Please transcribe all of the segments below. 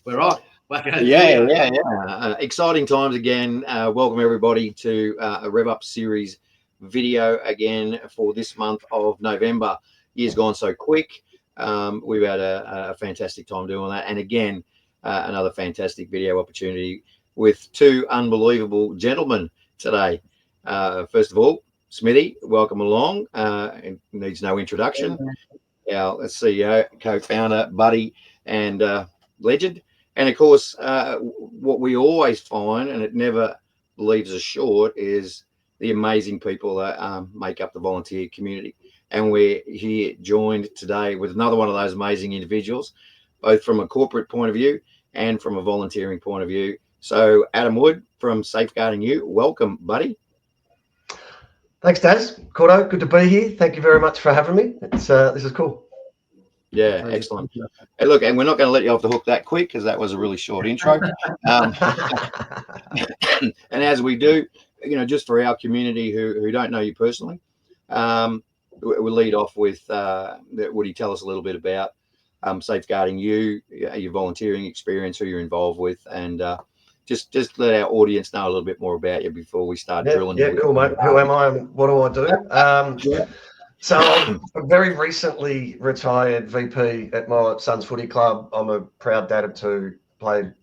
We're on. Yeah. Exciting times again. Welcome everybody to a Rev Up series video again for this month of November. Year's gone so quick. We've had a fantastic time doing that, and again another fantastic video opportunity with two unbelievable gentlemen today. First of all, Smithy, welcome along. It needs no introduction. Our CEO, co-founder, buddy, and legend. And of course, what we always find, and it never leaves us short, is the amazing people that make up the volunteer community. And we're here joined today with another one of those amazing individuals, both from a corporate point of view and from a volunteering point of view. So Adam Wood from Safeguarding You, welcome, buddy. Thanks, Daz. Cordo, good to be here. Thank you very much for having me. This is cool. Yeah, excellent. Hey, look, and we're not going to let you off the hook that quick because that was a really short intro. And as we do, just for our community who don't know you personally, we'll lead off with would you tell us a little bit about Safeguarding You, your volunteering experience, who you're involved with, and just let our audience know a little bit more about you before we start drilling. Yeah, cool, mate. Who am I and what do I do? So I'm a very recently retired VP at my son's footy club. I'm a proud dad of two, played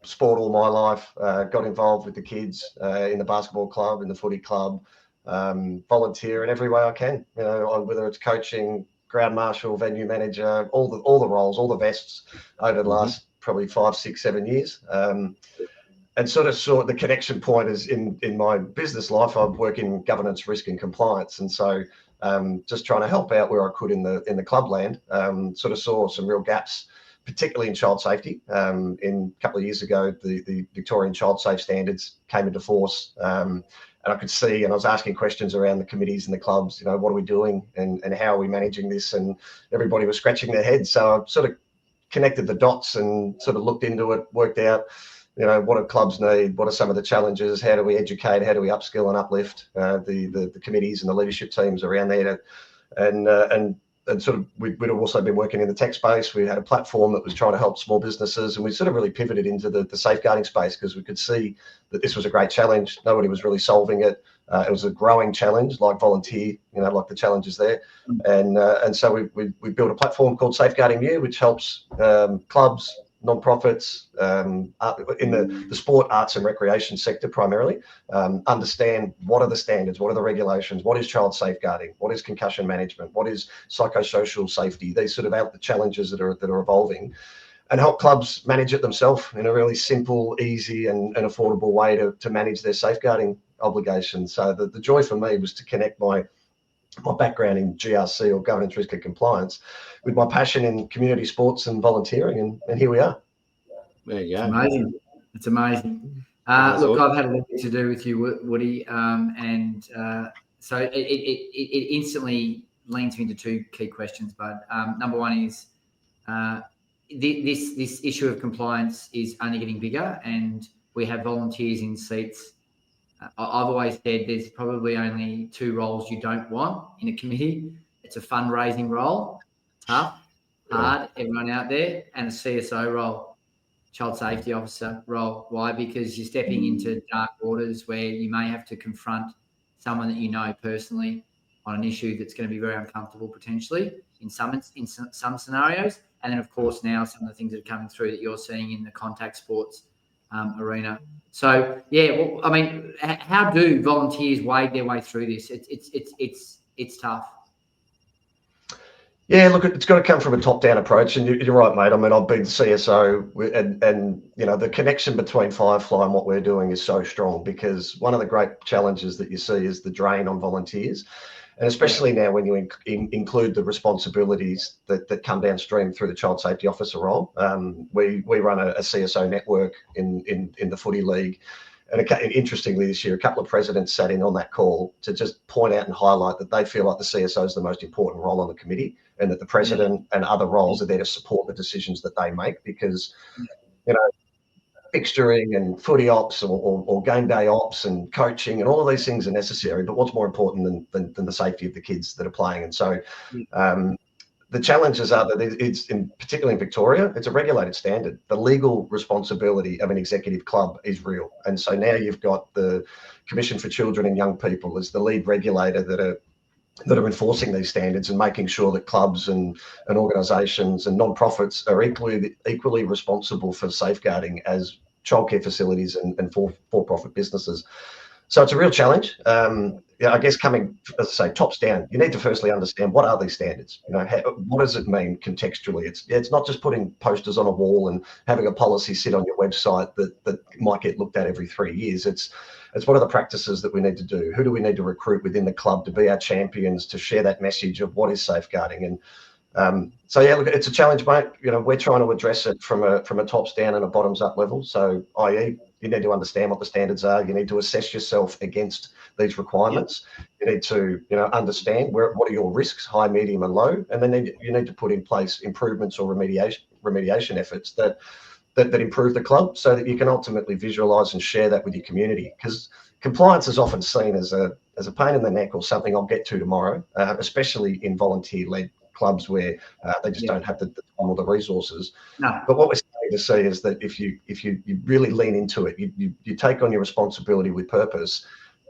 sport all my life, got involved with the kids in the basketball club, in the footy club, volunteer in every way I can, whether it's coaching, ground marshal, venue manager, all the roles, all the vests over the last probably 5, 6, 7 years. And sort of saw the connection point is in my business life. I work in governance, risk and compliance. And so just trying to help out where I could in the club land, sort of saw some real gaps, particularly in child safety. In a couple of years ago, the Victorian Child Safe Standards came into force. And I could see, and I was asking questions around the committees and the clubs, what are we doing and how are we managing this? And everybody was scratching their heads. So I sort of connected the dots and sort of looked into it, worked out, what do clubs need? What are some of the challenges? How do we educate? How do we upskill and uplift the committees and the leadership teams around there? And sort of we'd also been working in the tech space. We had a platform that was trying to help small businesses, and we sort of really pivoted into the safeguarding space because we could see that this was a great challenge. Nobody was really solving it. It was a growing challenge, like volunteer, like the challenges there. And so we built a platform called Safeguarding You, which helps clubs, non-profits in the sport, arts and recreation sector primarily understand what are the standards, what are the regulations, what is child safeguarding, what is concussion management, what is psychosocial safety, these sort of out the challenges that are evolving, and help clubs manage it themselves in a really simple, easy and affordable way to manage their safeguarding obligations. So the joy for me was to connect my background in GRC or governance, risk and compliance with my passion in community sports and volunteering, and here we are. There you go. It's amazing. Look, awesome. I've had a lot to do with you, Woody, and so it instantly leads me into two key questions. But number one is this issue of compliance is only getting bigger, and we have volunteers in seats. I've always said there's probably only two roles you don't want in a committee. It's a fundraising role, tough, hard, everyone out there, and a CSO role, child safety officer role. Why? Because you're stepping into dark waters where you may have to confront someone that you know personally on an issue that's going to be very uncomfortable potentially in some scenarios. And then, of course, now some of the things that are coming through that you're seeing in the contact sports arena. So well, I mean, how do volunteers wade their way through this? It's tough. Yeah, look, it's got to come from a top-down approach, and you're right, mate. I mean, I've been CSO, and the connection between Firefly and what we're doing is so strong because one of the great challenges that you see is the drain on volunteers, and especially now when you include the responsibilities that come downstream through the child safety officer role. We run a CSO network in the footy league. And interestingly, this year, a couple of presidents sat in on that call to just point out and highlight that they feel like the CSO is the most important role on the committee, and that the president and other roles are there to support the decisions that they make because, fixturing and footy ops or game day ops and coaching and all of these things are necessary. But what's more important than the safety of the kids that are playing? And so The challenges are that it's, particularly in Victoria, it's a regulated standard. The legal responsibility of an executive club is real. And so now you've got the Commission for Children and Young People as the lead regulator that are enforcing these standards and making sure that clubs and organisations and non-profits are equally responsible for safeguarding as childcare facilities and for-profit businesses. So it's a real challenge. I guess coming, as I say, tops down, you need to firstly understand what are these standards. What does it mean contextually? It's not just putting posters on a wall and having a policy sit on your website that might get looked at every 3 years. It's what are the practices that we need to do? Who do we need to recruit within the club to be our champions, to share that message of what is safeguarding? And so yeah, look, it's a challenge, mate. We're trying to address it from a tops down and a bottoms up level. So, i.e., you need to understand what the standards are. You need to assess yourself against these requirements. You need to, understand what are your risks, high, medium, and low, and then you need to put in place improvements or remediation efforts that improve the club, so that you can ultimately visualise and share that with your community. Because compliance is often seen as a pain in the neck or something I'll get to tomorrow, especially in volunteer-led clubs where they just don't have the time or the resources. No. But what we're starting to see is that if you really lean into it, you take on your responsibility with purpose,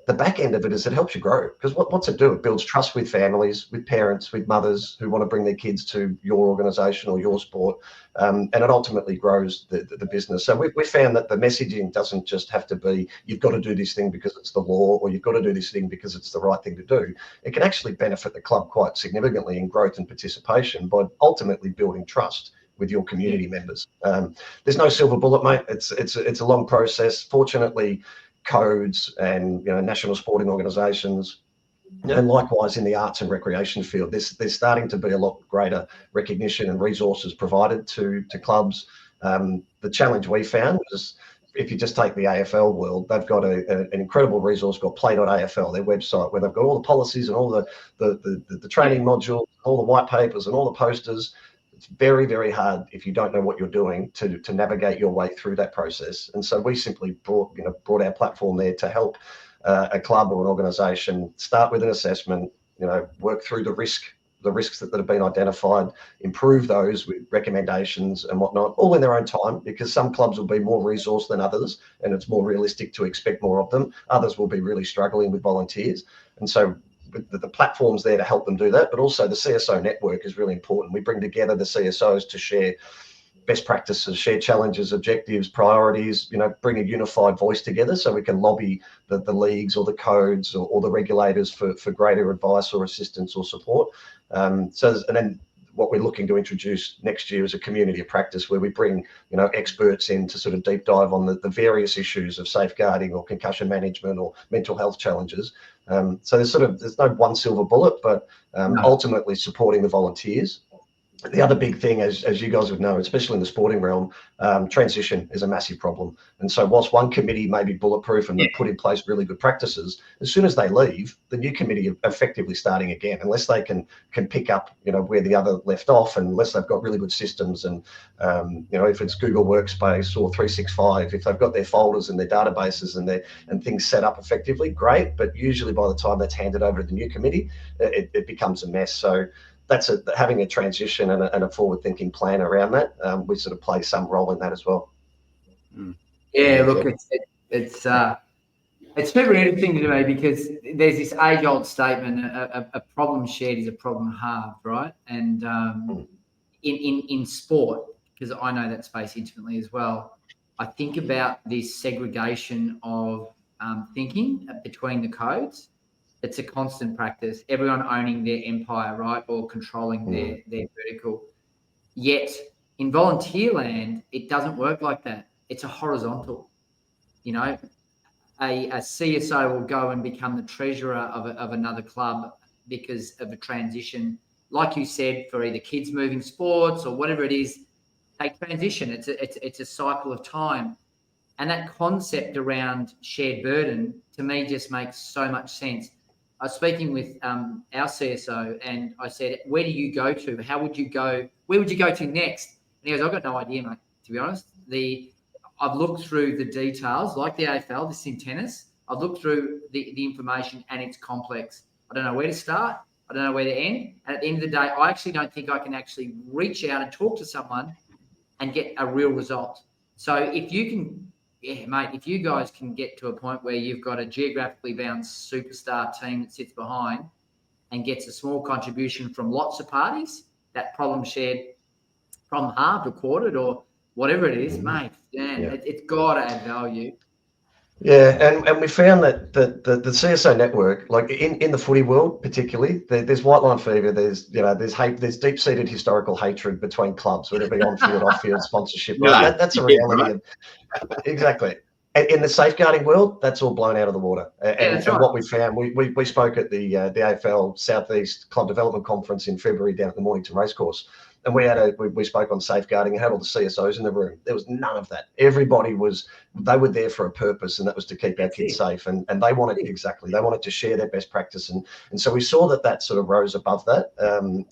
the back end of it is it helps you grow. Because what's it do? It builds trust with families, with parents, with mothers who want to bring their kids to your organisation or your sport, and it ultimately grows the business. So we found that the messaging doesn't just have to be, you've got to do this thing because it's the law, or you've got to do this thing because it's the right thing to do. It can actually benefit the club quite significantly in growth and participation by ultimately building trust with your community members. There's no silver bullet, mate. It's a long process. Fortunately, codes and national sporting organisations, and likewise in the arts and recreation field, there's starting to be a lot greater recognition and resources provided to clubs. The challenge we found was, if you just take the AFL world, they've got an incredible resource called play.afl, their website, where they've got all the policies and all the training modules, all the white papers and all the posters. It's very, very hard if you don't know what you're doing to navigate your way through that process. And so we simply brought our platform there to help a club or an organisation start with an assessment, work through the risks that have been identified, improve those with recommendations and whatnot, all in their own time, because some clubs will be more resourced than others, and it's more realistic to expect more of them. Others will be really struggling with volunteers. And so the platform's there to help them do that, but also the CSO network is really important. We bring together the CSOs to share best practices, share challenges, objectives, priorities, bring a unified voice together so we can lobby the leagues or the codes or the regulators for greater advice or assistance or support. And then what we're looking to introduce next year is a community of practice where we bring, experts in to sort of deep dive on the various issues of safeguarding or concussion management or mental health challenges. So there's no one silver bullet, but ultimately supporting the volunteers. The other big thing, as you guys would know, especially in the sporting realm, transition is a massive problem. And so whilst one committee may be bulletproof and they've put in place really good practices, as soon as they leave, the new committee are effectively starting again, unless they can pick up, where the other left off, and unless they've got really good systems and, if it's Google Workspace or 365, if they've got their folders and their databases and things set up effectively, great. But usually by the time that's handed over to the new committee, it becomes a mess. So that's having a transition and a forward-thinking plan around that. We sort of play some role in that as well. Yeah, look, it's super interesting to me, because there's this age-old statement: a problem shared is a problem halved, right? And in sport, because I know that space intimately as well, I think about this segregation of thinking between the codes. It's a constant practice. Everyone owning their empire, right, or controlling their vertical. Yet in volunteer land, it doesn't work like that. It's a horizontal. A CSO will go and become the treasurer of another club because of a transition, like you said, for either kids moving sports or whatever it is. They transition. It's a cycle of time. And that concept around shared burden, to me, just makes so much sense. I was speaking with our CSO, and I said, where do you go to? How would you go? Where would you go to next? And he goes, I've got no idea, mate, to be honest. I've looked through the details, like the AFL, this is in tennis. I've looked through the information, and it's complex. I don't know where to start. I don't know where to end. And at the end of the day, I actually don't think I can actually reach out and talk to someone and get a real result. So if you can, yeah, mate, if you guys can get to a point where you've got a geographically bound superstar team that sits behind and gets a small contribution from lots of parties, that problem shared, problem halved or quartered or whatever it is, mate, man, it's got to add value. Yeah, and we found that the CSO network, like in the footy world particularly, there's white line fever. There's there's hate. There's deep seated historical hatred between clubs, whether it be on field, off field, sponsorship. Right? That's a reality. Exactly. In the safeguarding world, that's all blown out of the water. And what we found, we spoke at the AFL Southeast Club Development Conference in February down at the Mornington Racecourse. And we spoke on safeguarding and had all the CSOs in the room. There was none of that. Everybody they were there for a purpose, and that was to keep our kids safe. And they wanted they wanted to share their best practice. And so we saw that sort of rose above that.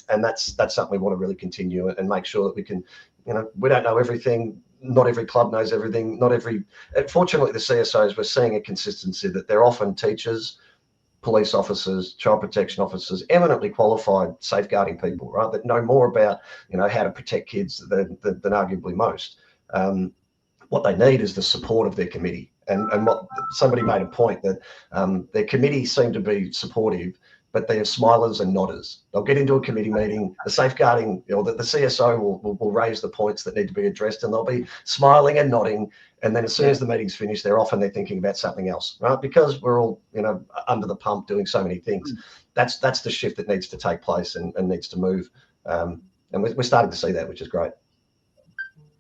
And that's something we want to really continue and make sure that we can, we don't know everything. Not every club knows everything. Fortunately, the CSOs, we're seeing a consistency that they're often teachers, police officers, child protection officers, eminently qualified safeguarding people, right? That know more about, how to protect kids than arguably most. What they need is the support of their committee. And what somebody made a point that their committee seemed to be supportive, but they are smilers and nodders. They'll get into a committee meeting, the safeguarding, the CSO will raise the points that need to be addressed, and they'll be smiling and nodding. And then as soon as the meeting's finished, they're thinking about something else, right? Because we're all, under the pump doing so many things. That's the shift that needs to take place and needs to move. And we're starting to see that, which is great.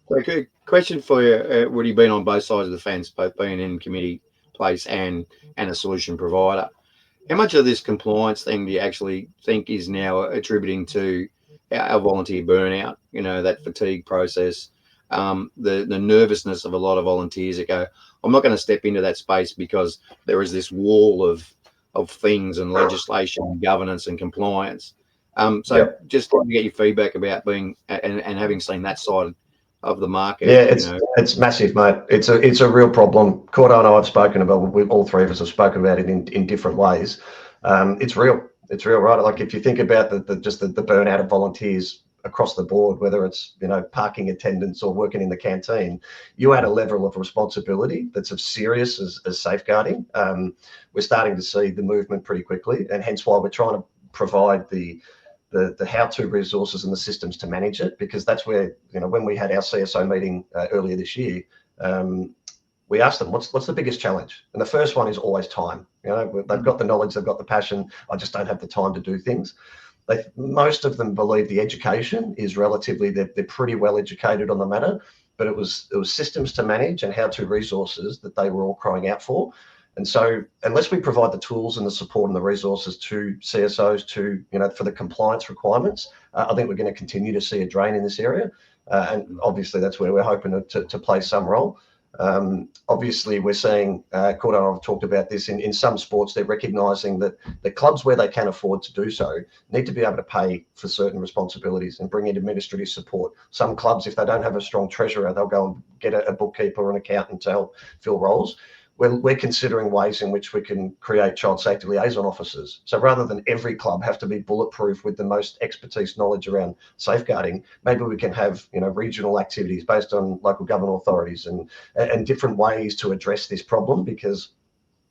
Okay, question for you, Woody, been on both sides of the fence, both being in committee place and a solution provider. How much of this compliance thing do you actually think is now attributing to our volunteer burnout, that fatigue process, the nervousness of a lot of volunteers that go, I'm not going to step into that space because there is this wall of things and legislation and governance and compliance. Just want to get your feedback about being and having seen that side of the market. Yeah, it's massive, mate. It's a real problem. Cordo and I have spoken about. All three of us have spoken about it in different ways. It's real. It's real, right? Like if you think about the burnout of volunteers across the board, whether it's parking attendants or working in the canteen, you add a level of responsibility that's as serious as safeguarding. We're starting to see the movement pretty quickly, and hence why we're trying to provide the how-to resources and the systems to manage it, because that's where, when we had our CSO meeting earlier this year, we asked them, what's the biggest challenge? And the first one is always time. They've got the knowledge, they've got the passion. I just don't have the time to do things. Most of them believe the education is relatively, they're pretty well educated on the matter, but it was systems to manage and how-to resources that they were all crying out for. And so unless we provide the tools and the support and the resources to CSOs for the compliance requirements, I think we're going to continue to see a drain in this area. And obviously that's where we're hoping to play some role. Obviously we're seeing, Cordo and I have talked about this, in some sports, they're recognising that the clubs where they can afford to do so need to be able to pay for certain responsibilities and bring in administrative support. Some clubs, if they don't have a strong treasurer, they'll go and get a bookkeeper or an accountant to help fill roles. We're considering ways in which we can create child safety liaison officers. So rather than every club have to be bulletproof with the most expertise knowledge around safeguarding, maybe we can have regional activities based on local government authorities and different ways to address this problem, because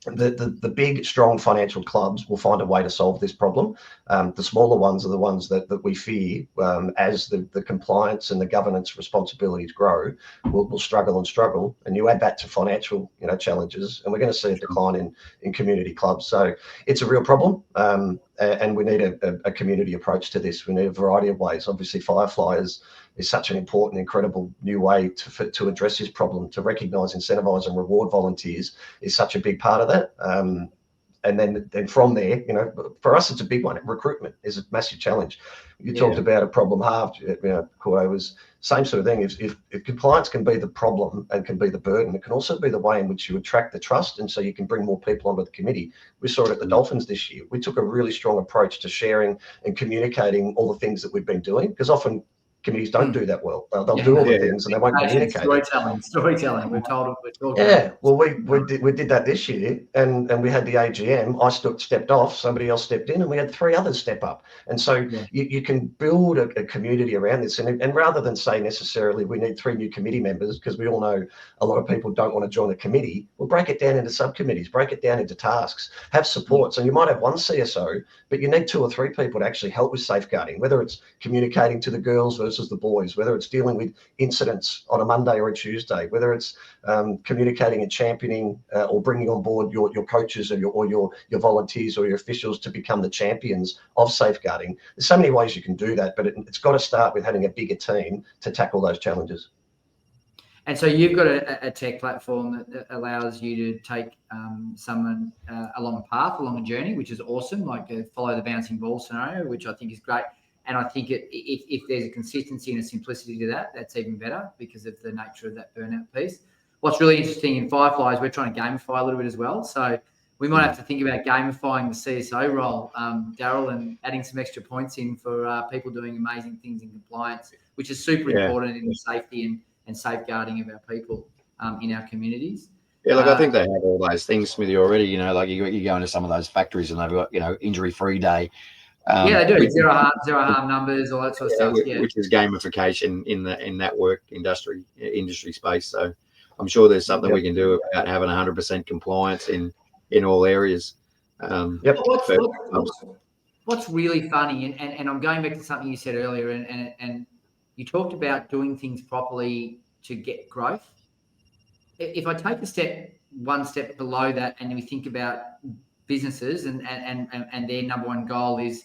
the big, strong financial clubs will find a way to solve this problem. The smaller ones are the ones that we fear, as the compliance and the governance responsibilities grow, will struggle. And you add that to financial challenges, and we're going to see a decline in community clubs. So it's a real problem, and we need a community approach to this. We need a variety of ways. Obviously, Firefly is such an important, incredible new way to address this problem. To recognise, incentivise and reward volunteers is such a big part of that. And then from there, for us, it's a big one. Recruitment is a massive challenge. You talked about a problem halved. Cordo, was same sort of thing. If compliance can be the problem and can be the burden, it can also be the way in which you attract the trust, and so you can bring more people onto the committee. We saw it at the Dolphins this year. We took a really strong approach to sharing and communicating all the things that we've been doing, because often committees don't do that well. They'll do all the things and they won't communicate. Storytelling. We're talking. Yeah, well, we did that this year, and we had the AGM. I stepped off, somebody else stepped in, and we had 3 others step up. And so you can build a community around this, and rather than say necessarily we need 3 new committee members, because we all know a lot of people don't want to join a committee, we'll break it down into subcommittees, break it down into tasks, have support. So you might have one CSO, but you need 2 or 3 people to actually help with safeguarding, whether it's communicating to the girls versus the boys, whether it's dealing with incidents on a Monday or a Tuesday, whether it's communicating and championing or bringing on board your coaches or your volunteers or your officials to become the champions of safeguarding. There's so many ways you can do that, but it's got to start with having a bigger team to tackle those challenges. And so you've got a tech platform that allows you to take someone along a path, along a journey, which is awesome, like a follow the bouncing ball scenario, which I think is great. And I think if there's a consistency and a simplicity to that, that's even better because of the nature of that burnout piece. What's really interesting in Firefly is we're trying to gamify a little bit as well. So we might have to think about gamifying the CSO role, Daryl, and adding some extra points in for people doing amazing things in compliance, which is super important in the safety and safeguarding of our people in our communities. Yeah, look, I think they have all those things, Smithy, already. You know, like you go into some of those factories and they've got, injury-free day. They do. Zero harm numbers, all that sort of stuff. Which is gamification in that work industry space. So I'm sure there's something we can do about having 100% compliance in all areas. What's really funny, and I'm going back to something you said earlier, and you talked about doing things properly to get growth. If I take one step below that, and we think about businesses and their number one goal is,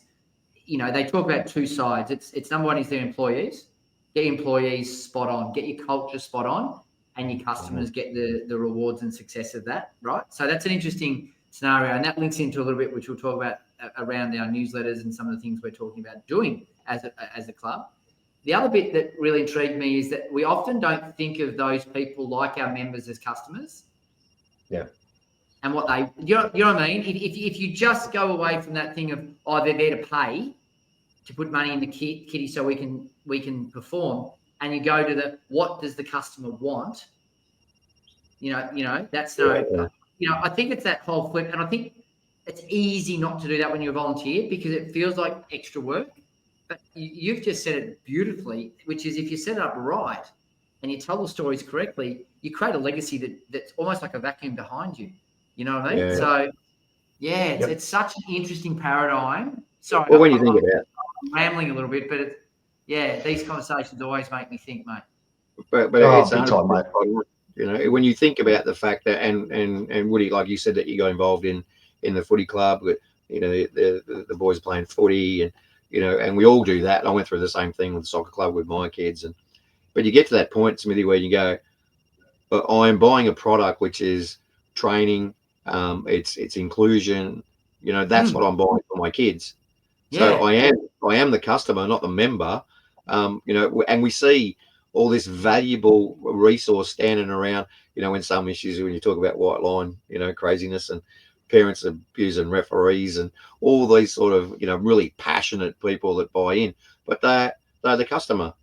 they talk about 2 sides. It's number one is their employees. Get your employees spot on, get your culture spot on, and your customers get the rewards and success of that, right? So that's an interesting scenario, and that links into a little bit, which we'll talk about around our newsletters and some of the things we're talking about doing as a club. The other bit that really intrigued me is that we often don't think of those people like our members as customers. Yeah. And what you know what I mean? If you just go away from that thing of, they're there to pay, to put money in the kitty so we can perform, and you go to what does the customer want? That's I think it's that whole flip, and I think it's easy not to do that when you're a volunteer because it feels like extra work. But you've just said it beautifully, which is if you set it up right and you tell the stories correctly, you create a legacy that's almost like a vacuum behind you. You know what I mean? Yeah. So, it's such an interesting paradigm. Sorry, well, when you think about it, I'm rambling a little bit, but these conversations always make me think, mate. But it's big time, mate. When you think about the fact that, and Woody, like you said, that you got involved in the footy club, with the boys playing footy, and we all do that. I went through the same thing with the soccer club with my kids, but you get to that point, Smithy, where you go, but I'm buying a product which is training, it's inclusion, that's what I'm buying for my kids. So I am the customer, not the member, and we see all this valuable resource standing around, in some issues, when you talk about white line, craziness and parents abusing referees and all these sort of, really passionate people that buy in, but they're the customer,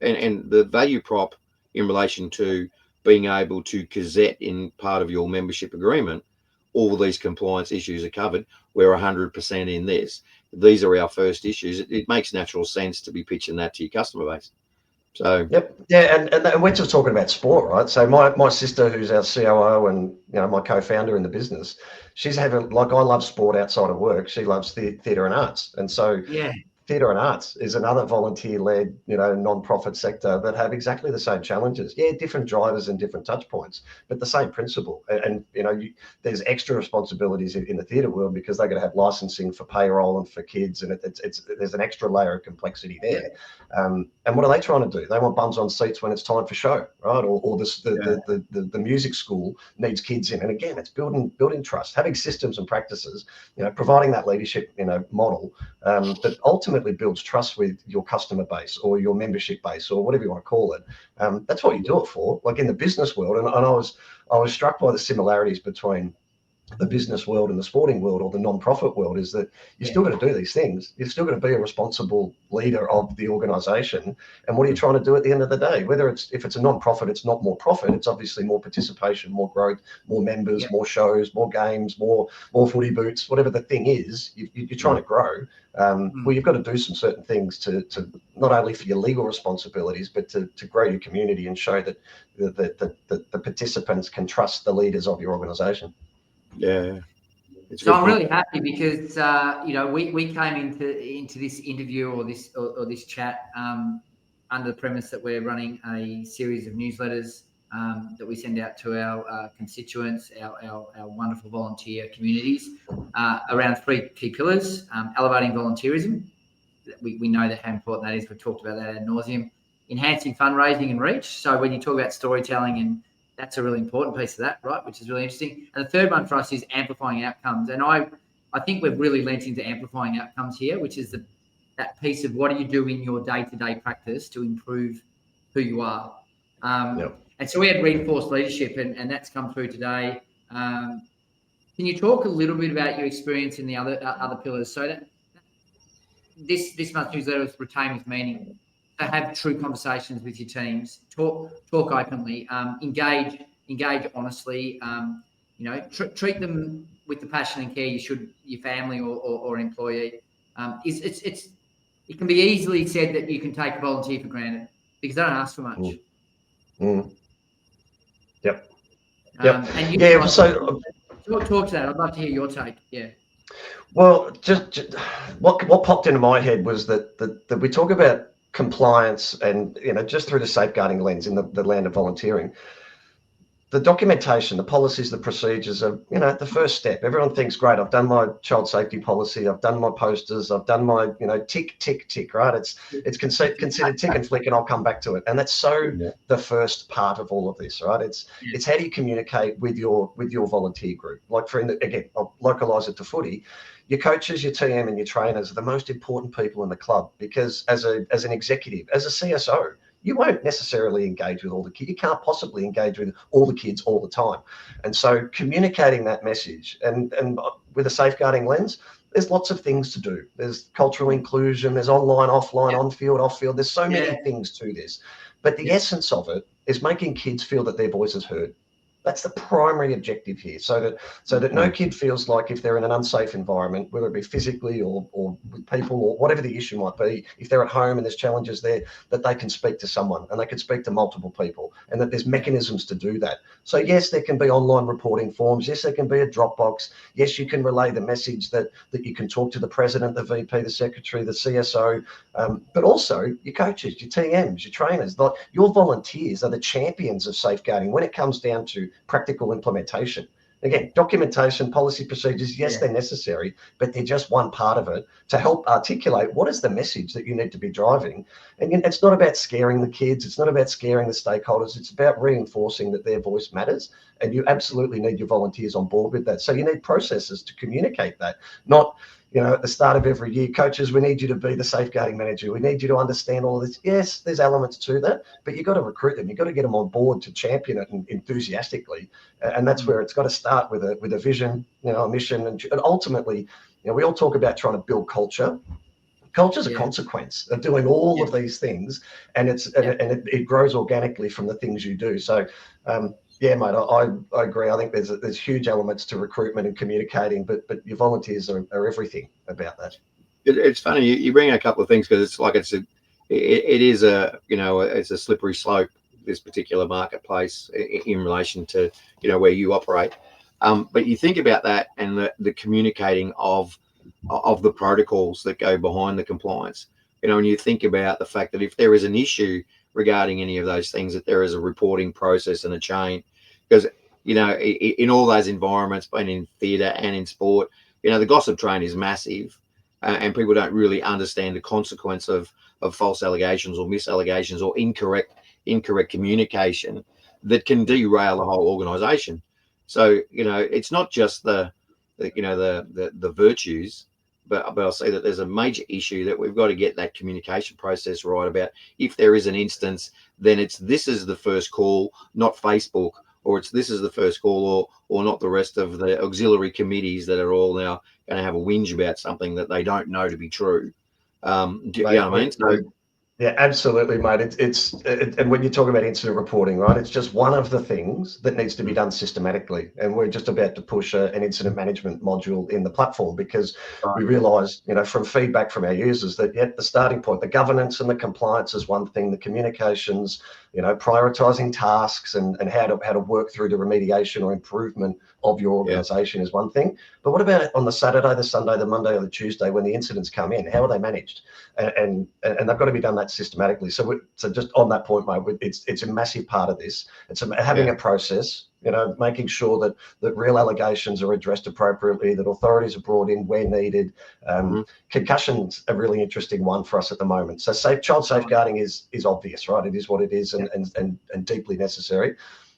and the value prop in relation to being able to gazette in part of your membership agreement, all these compliance issues are covered. We're 100% in this. These are our first issues. It makes natural sense to be pitching that to your customer base. So and we're just talking about sport, right? So my sister, who's our COO and my co-founder in the business, she's having, like, I love sport outside of work. She loves theatre and arts, and so theatre and arts is another volunteer-led, non-profit sector that have exactly the same challenges. Different drivers and different touch points, but the same principle. And there's extra responsibilities in the theatre world because they're going to have licensing for payroll and for kids, and there's an extra layer of complexity there. And what are they trying to do? They want bums on seats when it's time for show, right? Or the music school needs kids in, and again, it's building trust, having systems and practices, providing that leadership, model that ultimately builds trust with your customer base or your membership base or whatever you want to call it. That's what you do it for. Like in the business world, and I was struck by the similarities between the business world and the sporting world or the non-profit world, is that you're still going to do these things. You're still going to be a responsible leader of the organisation. And what are you trying to do at the end of the day? If it's a non-profit, it's not more profit. It's obviously more participation, more growth, more members, more shows, more games, more footy boots, whatever the thing is. You're trying to grow. Well, you've got to do some certain things to not only for your legal responsibilities, but to grow your community and show that the participants can trust the leaders of your organisation. Yeah. So I'm really happy because we came into this interview or this chat under the premise that we're running a series of newsletters that we send out to our constituents, our wonderful volunteer communities, around 3 key pillars: elevating volunteerism. We know that how important that is. We've talked about that ad nauseum. Enhancing fundraising and reach. So when you talk about storytelling, and that's a really important piece of that, right? Which is really interesting. And the third one for us is amplifying outcomes. And I think we've really lent into amplifying outcomes here, which is that piece of what do you do in your day-to-day practice to improve who you are. And so we had reinforced leadership, and that's come through today. Can you talk a little bit about your experience in the other pillars? So that this month's newsletter was Retain with Meaning. So have true conversations with your teams. Talk openly. Engage honestly. Treat them with the passion and care you should your family or employee. It can be easily said that you can take a volunteer for granted because they don't ask for much. Yep. And so talk to that. I'd love to hear your take. Yeah. Well, just what popped into my head was that we talk about compliance and just through the safeguarding lens in the land of volunteering. The documentation, the policies, the procedures are, the first step. Everyone thinks, great, I've done my child safety policy, I've done my posters, I've done my, tick, right? It's considered tick and flick, and I'll come back to it. And that's the first part of all of this, right? It's how do you communicate with your volunteer group? Like again, I'll localize it to footy. Your coaches, your TM, and your trainers are the most important people in the club, because as an executive, as a CSO, you won't necessarily engage with all the kids. You can't possibly engage with all the kids all the time. And so communicating that message and with a safeguarding lens, there's lots of things to do. There's cultural inclusion, there's online, offline, on-field, off-field. There's so many things to this. But the essence of it is making kids feel that their voice is heard. That's the primary objective here, so that no kid feels like if they're in an unsafe environment, whether it be physically or with people or whatever the issue might be, if they're at home and there's challenges there, that they can speak to someone and they can speak to multiple people, and that there's mechanisms to do that. So yes, there can be online reporting forms. Yes, there can be a Dropbox. Yes, you can relay the message that you can talk to the president, the VP, the secretary, the CSO, but also your coaches, your TMs, your trainers. Like your volunteers are the champions of safeguarding when it comes down to practical implementation. Again, documentation, policy procedures, yes, they're necessary, but they're just one part of it to help articulate what is the message that you need to be driving. And it's not about scaring the kids. It's not about scaring the stakeholders. It's about reinforcing that their voice matters. And you absolutely need your volunteers on board with that. So you need processes to communicate that, not, at the start of every year, coaches, we need you to be the safeguarding manager. We need you to understand all of this. Yes, there's elements to that, but you've got to recruit them. You've got to get them on board to champion it enthusiastically. And that's where it's got to start with a vision, a mission. And ultimately, we all talk about trying to build culture. Culture is a consequence of doing all of these things, and it grows organically from the things you do. So, yeah, mate, I agree. I think there's huge elements to recruitment and communicating, but your volunteers are everything about that. It's funny you bring a couple of things, because it is a slippery slope, this particular marketplace in relation to where you operate. But you think about that and the communicating of the protocols that go behind the compliance. When you think about the fact that if there is an issue regarding any of those things, that there is a reporting process and a chain, because in all those environments, both in theatre and in sport, the gossip train is massive, and people don't really understand the consequence of false allegations or misallegations or incorrect communication that can derail the whole organisation. So it's not just the virtues, but I'll say that there's a major issue that we've got to get that communication process right about. If there is an instance, then this is the first call, not Facebook or this is the first call, or not the rest of the auxiliary committees that are all now going to have a whinge about something that they don't know to be true. You know what I mean? So, yeah, absolutely, mate. And when you talk about incident reporting, right, it's just one of the things that needs to be done systematically. And we're just about to push an incident management module in the platform because we realise, from feedback from our users that the starting point, the governance and the compliance is one thing, the communications, prioritising tasks and how to work through the remediation or improvement of your organisation is one thing. But what about on the Saturday, the Sunday, the Monday, or the Tuesday when the incidents come in? How are they managed? And they've got to be done that systematically. So just on that point, mate, it's a massive part of this. It's having a process, making sure that real allegations are addressed appropriately, that authorities are brought in where needed. Concussion's a really interesting one for us at the moment. So child safeguarding is obvious, right? It is what it is and deeply necessary.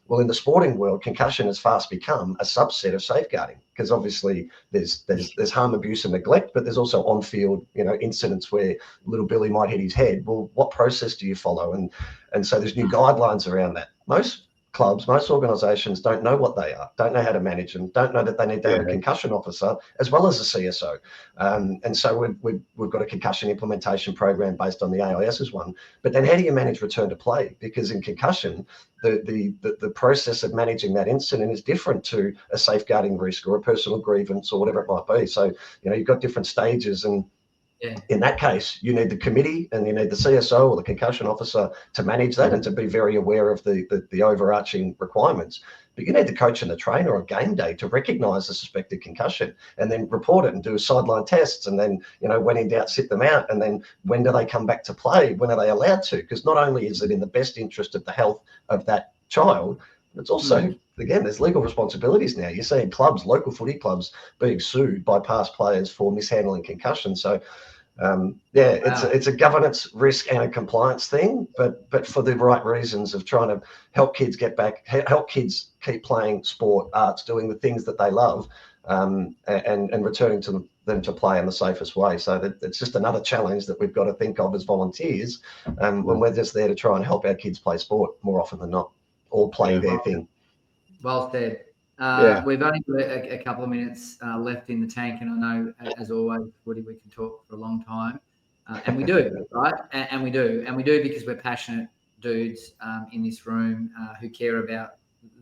Well, in the sporting world, concussion has fast become a subset of safeguarding because obviously there's harm, abuse, and neglect, but there's also on-field, incidents where little Billy might hit his head. Well, what process do you follow? And so there's new guidelines around that. Most clubs, most organisations don't know what they are, don't know how to manage them, don't know that they need to have a concussion officer as well as a CSO. And so we've got a concussion implementation program based on the AIS's one. But then how do you manage return to play? Because in concussion, the process of managing that incident is different to a safeguarding risk or a personal grievance or whatever it might be. So, you've got different stages, and in that case, you need the committee and you need the CSO or the concussion officer to manage that and to be very aware of the overarching requirements. But you need the coach and the trainer on game day to recognise the suspected concussion and then report it and do sideline tests. And then, when in doubt, sit them out. And then when do they come back to play? When are they allowed to? Because not only is it in the best interest of the health of that child, it's also, again, there's legal responsibilities now. You're seeing clubs, local footy clubs, being sued by past players for mishandling concussion. So, it's a governance, risk, and a compliance thing, but for the right reasons of trying to help kids get back, help kids keep playing sport, arts, doing the things that they love, and returning to them to play in the safest way. So it's just another challenge that we've got to think of as volunteers when we're just there to try and help our kids play sport more often than not, or play their thing. Well said. We've only got a couple of minutes left in the tank, and I know, as always, Woody, we can talk for a long time, and we do, right? And we do because we're passionate dudes in this room who care about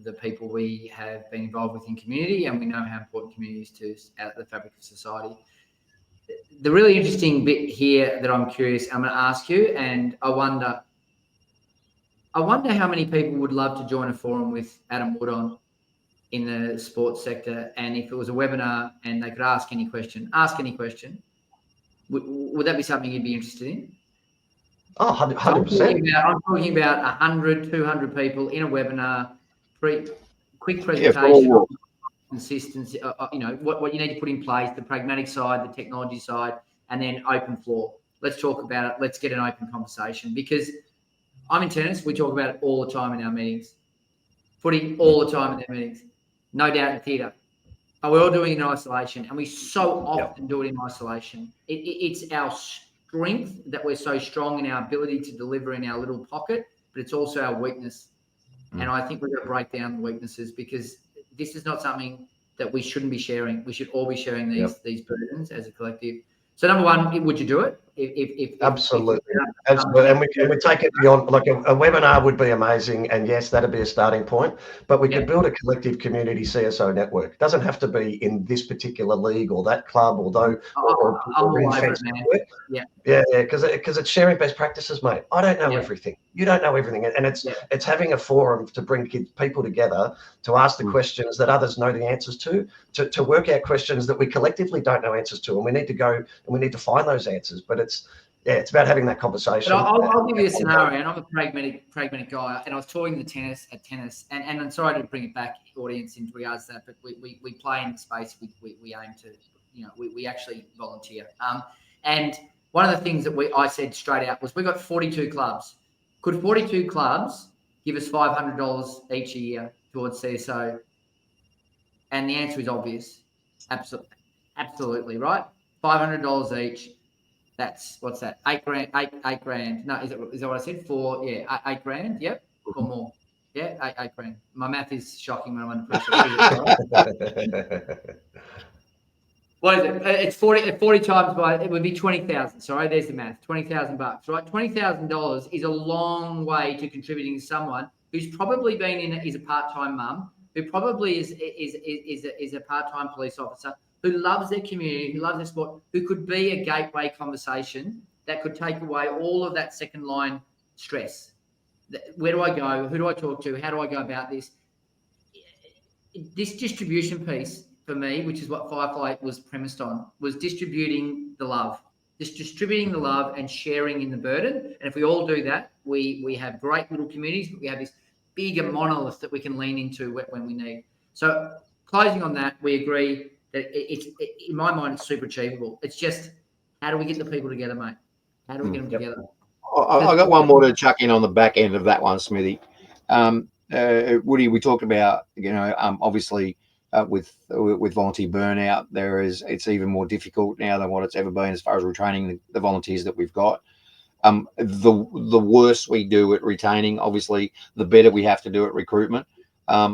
the people we have been involved with in community, and we know how important community is to the fabric of society. The really interesting bit here that I'm curious, I'm going to ask you, and I wonder how many people would love to join a forum with Adam Wood on in the sports sector, and if it was a webinar and they could ask any question, would that be something you'd be interested in? Oh, 100%. I'm talking about 100, 200 people in a webinar, quick presentation, consistency, what you need to put in place, the pragmatic side, the technology side, and then open floor. Let's talk about it. Let's get an open conversation, because I'm in tennis. We talk about it all the time in our meetings. Footy all the time in their meetings. No doubt in theatre. But we're all doing it in isolation, and we so often do it in isolation. It's our strength that we're so strong in our ability to deliver in our little pocket, but it's also our weakness. And I think we're going to break down the weaknesses, because this is not something that we shouldn't be sharing. We should all be sharing these burdens as a collective. So, number one, would you do it? Absolutely. And we take it beyond, like a webinar would be amazing, and yes, that'd be a starting point, but we could build a collective community CSO network. It doesn't have to be in this particular league or that club, although because it's sharing best practices, mate. I don't know everything. You don't know everything, and it's having a forum to bring people together to ask the questions that others know the answers to work out questions that we collectively don't know answers to, and we need to go and we need to find those answers. But it's about having that conversation. But I'll give you a scenario, and I'm a pragmatic guy, and I was talking to tennis, and I'm sorry to bring it back, audience, in regards to that, but we play in the space we aim to, we actually volunteer. And one of the things that I said straight out was, we've got 42 clubs. Could 42 clubs give us $500 each a year towards CSO? And the answer is obvious. Absolutely, right? $500 each. That's, what's that? $8 grand. $8 grand. No, is that what I said? $8 grand. Yep. Or more. Yeah, 8 grand. My math is shocking when I'm under pressure. What is it? It's 40 times by, it would be 20,000. Sorry, there's the math. $20,000, right? $20,000 is a long way to contributing to someone who's probably been is a part-time mum, who probably is a part-time police officer, who loves their community, who loves their sport, who could be a gateway conversation that could take away all of that second line stress. Where do I go? Who do I talk to? How do I go about this? This distribution piece for me, which is what Firefly was premised on, was distributing the love, just distributing the love and sharing in the burden. And if we all do that, we have great little communities, but we have this bigger monolith that we can lean into when we need. So closing on that, we agree that it's in my mind, it's super achievable. It's just, how do we get the people together, mate? How do we get them together? I got one more to chuck in on the back end of that one, Smithy. Woody, we talked about, obviously with volunteer burnout, it's even more difficult now than what it's ever been as far as retraining the volunteers that we've got. The worse we do at retaining, obviously, the better we have to do at recruitment,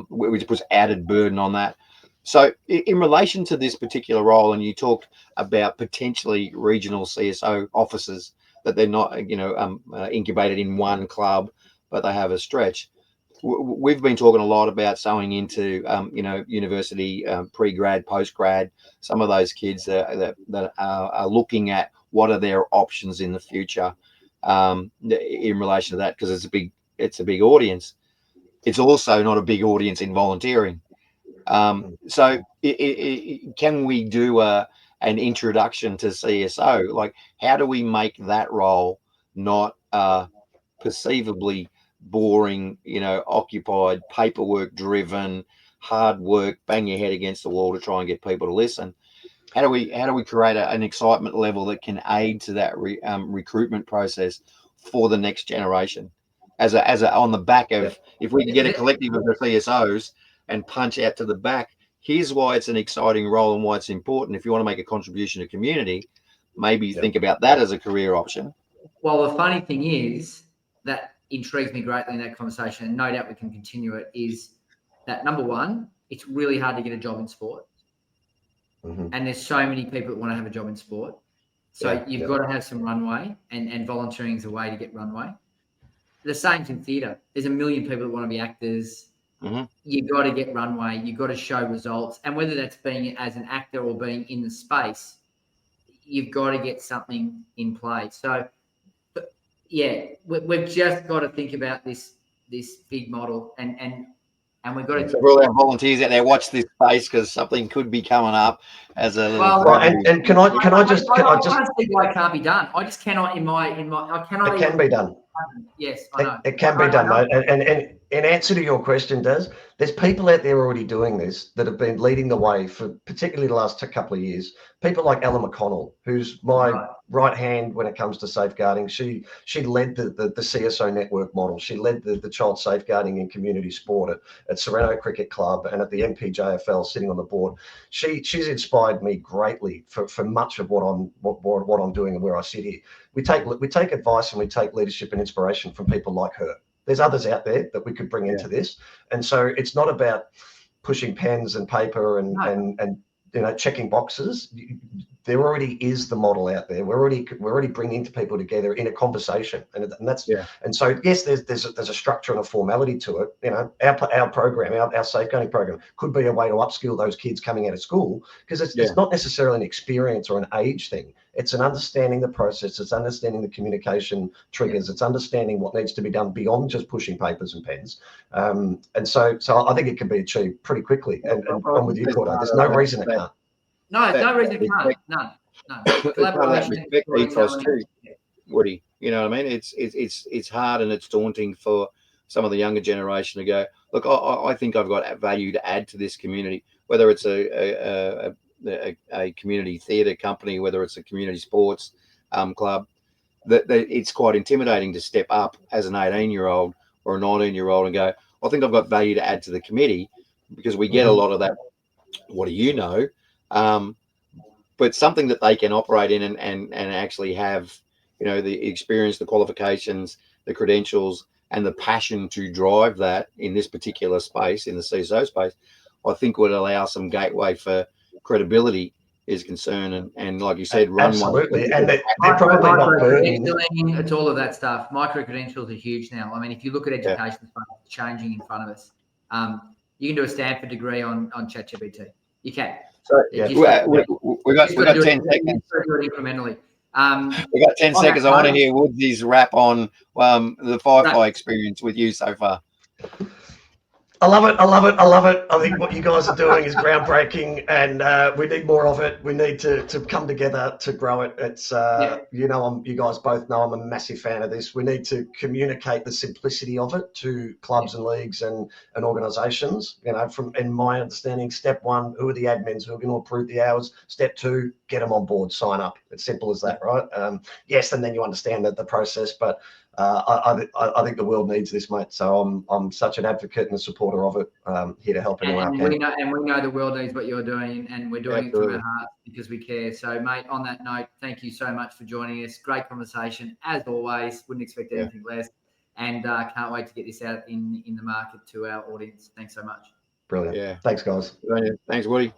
which puts added burden on that. So in relation to this particular role, and you talked about potentially regional CSO officers, that they're not, incubated in one club, but they have a stretch. We've been talking a lot about sewing into, university, pre-grad, post-grad, some of those kids that are looking at what are their options in the future in relation to that, because it's a big audience. It's also not a big audience in volunteering. So can we do an introduction to CSO? Like, how do we make that role not perceivably boring, occupied, paperwork driven, hard work, bang your head against the wall to try and get people to listen? How do we create an excitement level that can aid to that recruitment process for the next generation? As a on the back of, if we can get a collective of the CSOs and punch out to the back, here's why it's an exciting role and why it's important. If you want to make a contribution to community, maybe think about that as a career option. Well, the funny thing is that intrigues me greatly in that conversation, and no doubt we can continue it, is that number one, it's really hard to get a job in sport. And there's so many people that want to have a job in sport. So you've got to have some runway, and volunteering is a way to get runway. The same's in theatre. There's a million people that want to be actors. You've got to get runway. You've got to show results. And whether that's being as an actor or being in the space, you've got to get something in place. So, we've just got to think about this big model, and we've got to. So for all our volunteers out there, watch this space, because something could be coming up as a little. And can I just can't see why it can't be done. I just cannot I cannot. It can be done. Yes, I know. It can be done, mate. And in answer to your question, Des, there's people out there already doing this that have been leading the way for particularly the last couple of years. People like Ella McConnell, who's my right hand when it comes to safeguarding. She led the CSO network model. She led the child safeguarding in community sport at Sereno Cricket Club and at the MPJFL, sitting on the board. She's inspired me greatly for much of what I'm doing and where I sit here. We take advice and we take leadership and inspiration from people like her. There's others out there that we could bring into this. And so it's not about pushing pens and paper and checking boxes. There already is the model out there. We're already bringing people together in a conversation, and that's And so yes, there's a structure and a formality to it. Our program, our safeguarding program, could be a way to upskill those kids coming out of school, because it's not necessarily an experience or an age thing. It's an understanding the process. It's understanding the communication triggers. It's understanding what needs to be done beyond just pushing papers and pens. And so I think it can be achieved pretty quickly. And I'm with you, Cordo. There's no reason it can't. No, there's no reason it can't. None. Collaboration, ethos too, Woody. You know what I mean? It's hard and it's daunting for some of the younger generation to go, look, I think I've got value to add to this community, whether it's a community theatre company, whether it's a community sports club. That it's quite intimidating to step up as an 18-year-old or a 19-year-old and go, I think I've got value to add to the committee, because we get a lot of that. What do you know? But something that they can operate in and actually have, the experience, the qualifications, the credentials, and the passion to drive that in this particular space, in the CSO space, I think would allow some gateway for credibility is concerned. And like you said, run absolutely. one. And they're probably not burdened. It's all of that stuff. Micro credentials are huge now. I mean, if you look at education, it's changing in front of us. You can do a Stanford degree on ChatGPT. You can. So we got 10 seconds. Do it incrementally. We got 10 seconds. I want to hear Woodsy's wrap on the Firefly experience with you so far. I love it. I love it. I love it. I think what you guys are doing is groundbreaking, and we need more of it. We need to come together to grow it. It's you know, you guys both know I'm a massive fan of this. We need to communicate the simplicity of it to clubs and leagues and organisations. You know, from in my understanding, step one, who are the admins who are going to approve the hours? Step two, get them on board, sign up. It's simple as that, right? Yes, and then you understand the process, but I think the world needs this, mate. So I'm such an advocate and a supporter of it. Here to help anyone I can. We know the world needs what you're doing, and we're doing it from our hearts because we care. So, mate, on that note, thank you so much for joining us. Great conversation as always. Wouldn't expect anything less, and can't wait to get this out in the market to our audience. Thanks so much. Brilliant. Yeah. Thanks, guys. Thanks, Woody.